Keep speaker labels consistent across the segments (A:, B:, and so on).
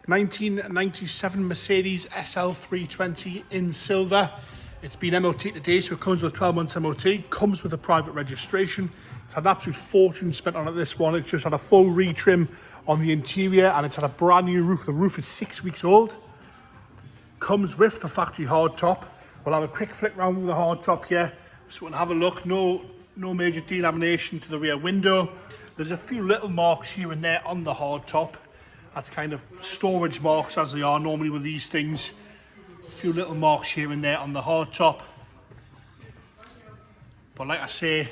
A: 1997 Mercedes SL320 in silver. It's been MOT today, so it comes with 12 months MOT, comes with a private registration. It's had an absolute fortune spent on it, this one. It's just had a full retrim on the interior, and it's had a brand new roof. The roof is 6 weeks old. Comes with the factory hard top. We'll have a quick flick round with the hard top here, so we'll have a look. No major delamination to the rear window. There's a few little marks here and there on the hard top. That's kind of storage marks, as they are normally with these things. A few little marks here and there on the hard top. But like I say,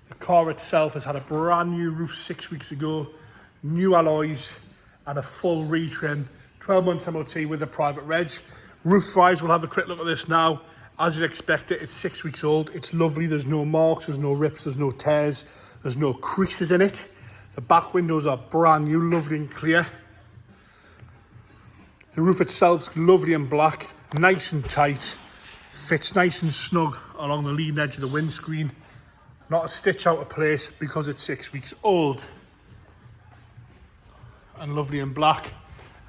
A: the car itself has had a brand new roof 6 weeks ago, new alloys and a full retrim, 12 months MOT with a private reg. Roof wise, we'll have a quick look at this now. As you'd expect it, it's 6 weeks old. It's lovely. There's no marks, there's no rips, there's no tears, there's no creases in it. The back windows are brand new, lovely and clear. The roof itself's lovely and black, nice and tight. Fits nice and snug along the leading edge of the windscreen. Not a stitch out of place because it's 6 weeks old. And lovely and black.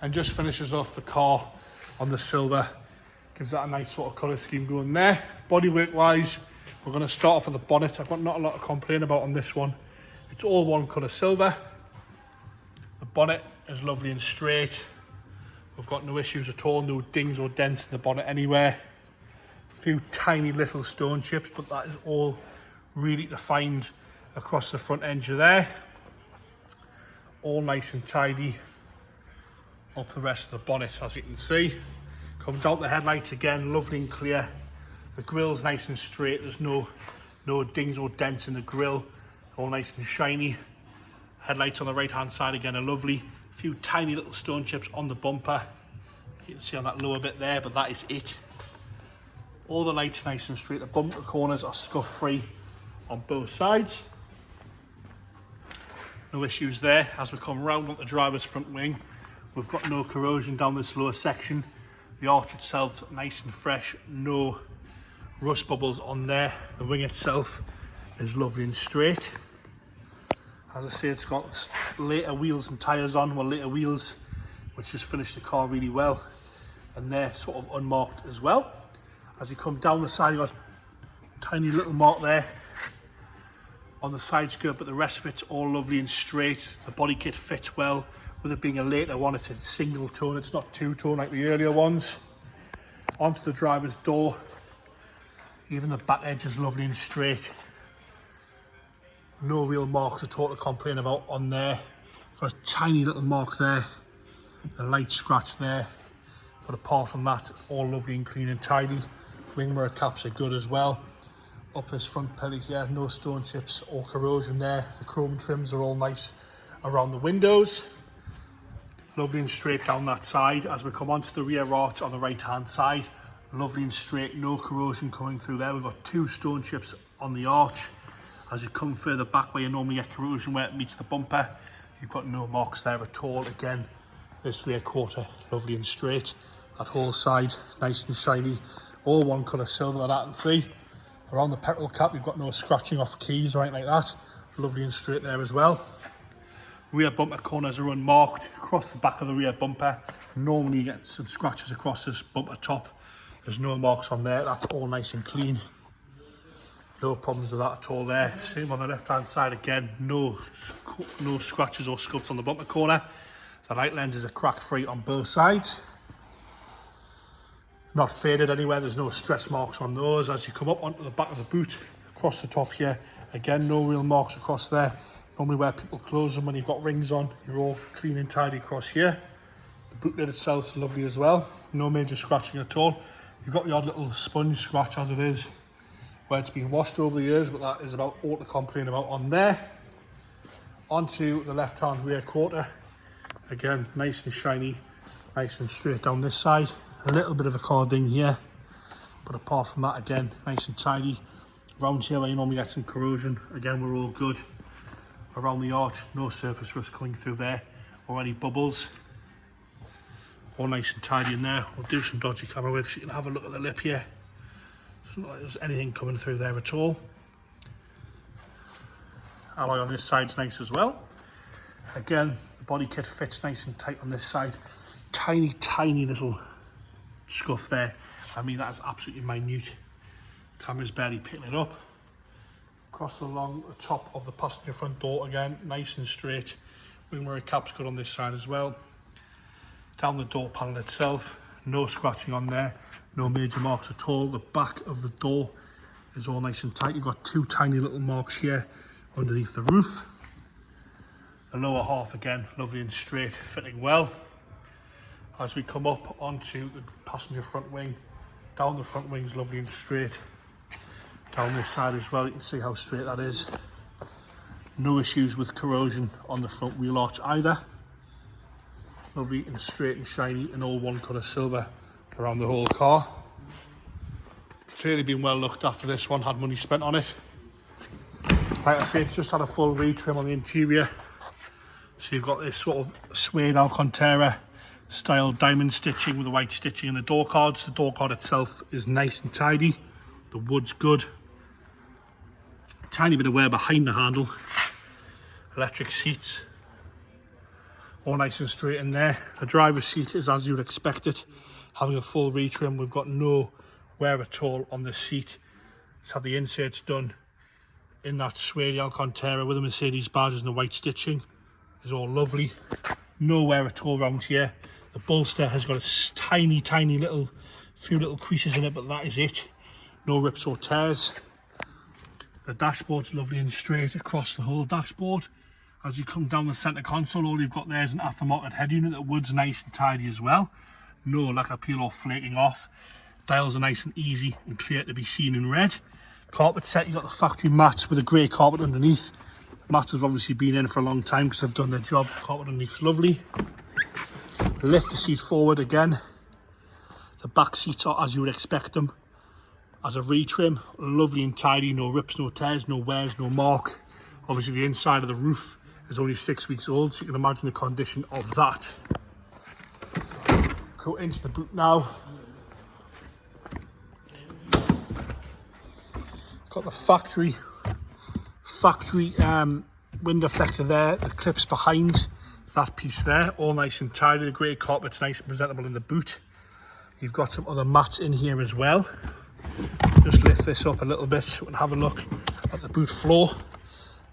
A: And just finishes off the car on the silver. Gives that a nice sort of colour scheme going there. Bodywork wise, we're going to start off with the bonnet. I've got not a lot to complain about on this one. It's all one colour silver. The bonnet is lovely and straight. We've got no issues at all, no dings or dents in the bonnet anywhere. A few tiny little stone chips, but that is all really defined across the front edge of there. All nice and tidy up the rest of the bonnet, as you can see. Comes out the headlights again, lovely and clear. The grill's nice and straight. There's no dings or dents in the grill. All nice and shiny. Headlights on the right hand side again are lovely. A few tiny little stone chips on the bumper. You can see on that lower bit there, but that is it. All the lights nice and straight. The bumper corners are scuff free on both sides. No issues there. As we come round on the driver's front wing, we've got no corrosion down this lower section. The arch itself's nice and fresh. No rust bubbles on there. The wing itself is lovely and straight. As I say, it's got later wheels and tyres on, well, later wheels, which just finish the car really well, and they're sort of unmarked as well. As you come down the side, you've got a tiny little mark there on the side skirt, but the rest of it's all lovely and straight. The body kit fits well. With it being a later one, it's a single tone, it's not two-tone like the earlier ones. Onto the driver's door. Even the back edge is lovely and straight. No real marks at all to complain about on there. Got a tiny little mark there, a light scratch there. But apart from that, all lovely and clean and tidy. Wing mirror caps are good as well. Up this front pillar here, no stone chips or corrosion there. The chrome trims are all nice around the windows. Lovely and straight down that side. As we come onto the rear arch on the right hand side, lovely and straight, no corrosion coming through there. We've got two stone chips on the arch. As you come further back where you normally get corrosion where it meets the bumper, you've got no marks there at all. Again, this rear quarter, lovely and straight. That whole side, nice and shiny. All one colour silver that I can see. Around the petrol cap, you've got no scratching off keys or anything like that. Lovely and straight there as well. Rear bumper corners are unmarked. Across the back of the rear bumper, normally you get some scratches across this bumper top. There's no marks on there. That's all nice and clean. No problems with that at all there. Same on the left hand side again. No scratches or scuffs on the bumper corner. The light lenses are crack free on both sides. Not faded anywhere. There's no stress marks on those. As you come up onto the back of the boot, across the top here, again, no real marks across there. Normally where people close them when you've got rings on, you're all clean and tidy across here. The boot lid itself is lovely as well. No major scratching at all. You've got the odd little sponge scratch as it is, where it's been washed over the years, but that is about all to complain about on there. Onto the left-hand rear quarter. Again, nice and shiny, nice and straight down this side. A little bit of a carding here, but apart from that, again, nice and tidy. Around here where you normally get some corrosion, again, we're all good. Around the arch, no surface rust coming through there or any bubbles. All nice and tidy in there. We'll do some dodgy camera work so you can have a look at the lip here. It's not like there's anything coming through there at all. Alloy on this side's nice as well. Again, The body kit fits nice and tight on this side. Tiny little scuff there. I mean, that is absolutely minute. Camera's barely picking it up. Across along the top of the passenger front door again, nice and straight. Wing mirror cap's good on this side as well. Down the door panel itself, no scratching on there, no major marks at all. The back of the door is all nice and tight. You've got two tiny little marks here underneath the roof. The lower half again, lovely and straight, fitting well. As we come up onto the passenger front wing, down the front wing's lovely and straight. Down this side as well, you can see how straight that is. No issues with corrosion on the front wheel arch either. Lovely and straight and shiny and all one colour silver around the whole car. Clearly been well looked after, this one, had money spent on it. Like I say, it's just had a full retrim on the interior. So you've got this sort of suede Alcantara style diamond stitching with the white stitching in the door cards. The door card itself is nice and tidy. The wood's good. Tiny bit of wear behind the handle. Electric seats. All nice and straight in there. The driver's seat is as you'd expect it. Having a full retrim, we've got no wear at all on the seat. It's had the inserts done in that suede Alcantara with the Mercedes badges and the white stitching. It's all lovely. No wear at all around here. The bolster has got a tiny little, few little creases in it, but that is it. No rips or tears. The dashboard's lovely and straight across the whole dashboard. As you come down the centre console, all you've got there is an aftermarket head unit. The wood's nice and tidy as well. No lacquer peel or flaking off. Dials are nice and easy and clear to be seen in red. Carpet set, you've got the factory mats with a grey carpet underneath. The mats have obviously been in for a long time because they've done their job. The carpet underneath's lovely. Lift the seat forward again. The back seats are as you would expect them. As a retrim, lovely and tidy, no rips, no tears, no wears, no mark. Obviously the inside of the roof is only 6 weeks old, so you can imagine the condition of that. Go into the boot now. Got the factory wind deflector there, the clips behind that piece there, all nice and tidy. The grey carpet's nice and presentable in the boot. You've got some other mats in here as well. Just lift this up a little bit and have a look at the boot floor.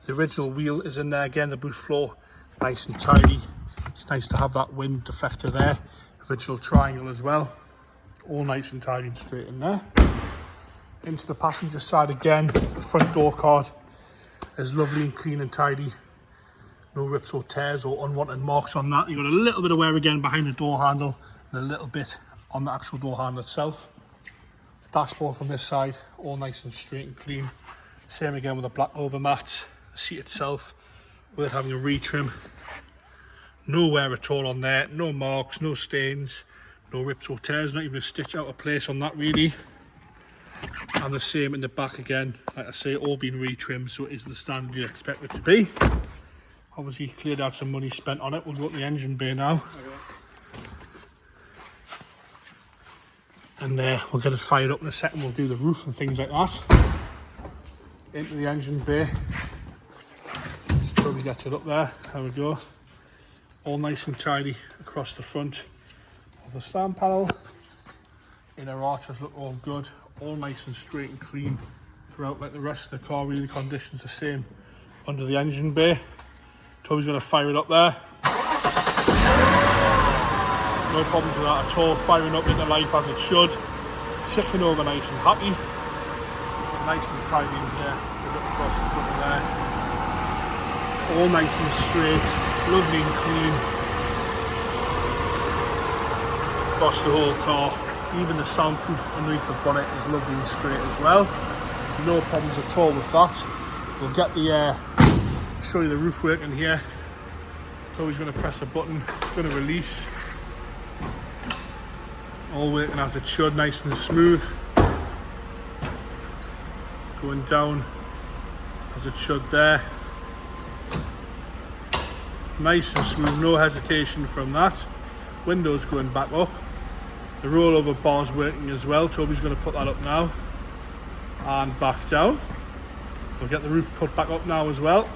A: The original wheel is in there again, the boot floor nice and tidy. It's nice to have that wind deflector there. Original triangle as well. All nice and tidy and straight in there. Into the passenger side again, the front door card is lovely and clean and tidy. No rips or tears or unwanted marks on that. You've got a little bit of wear again behind the door handle and a little bit on the actual door handle itself. Dashboard from this side, all nice and straight and clean. Same again with the black overmat. The seat itself, with it having a retrim. No wear at all on there, no marks, no stains, no rips or tears, not even a stitch out of place on that really. And the same in the back again, like I say, all been retrimmed, so it is the standard you'd expect it to be. Obviously cleared out some money spent on it. We'll go to the engine bay now. And we'll get it fired up in a second. We'll do the roof and things like that. Into the engine bay. Just till we get it up there. There we go. All nice and tidy across the front of the stand panel. Inner arches look all good. All nice and straight and clean throughout like the rest of the car. Really the condition's the same under the engine bay. Toby's going to fire it up there. No problems with that at all. Firing up into life as it should. Ticking over nice and happy. Nice and tidy in here. So look across the front there. All nice and straight. Lovely and clean. Across the whole car. Even the soundproof underneath the bonnet is lovely and straight as well. No problems at all with that. We'll get the show you the roof working here. Toby's going to press a button. It's going to release. All working as it should, nice and smooth. Going down as it should there. Nice and smooth, no hesitation from that. Windows going back up. The rollover bar's working as well. Toby's going to put that up now. And back down. We'll get the roof put back up now as well.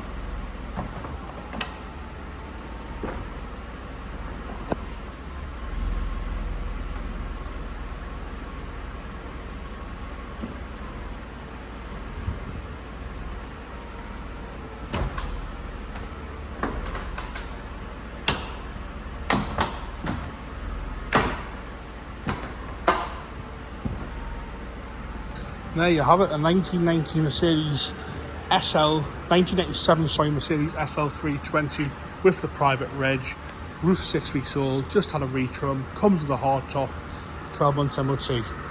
A: There you have it, a 1990 1997 Mercedes SL320 with the private reg, roof 6 weeks old, just had a retrim, comes with a hard top, 12 months MOT.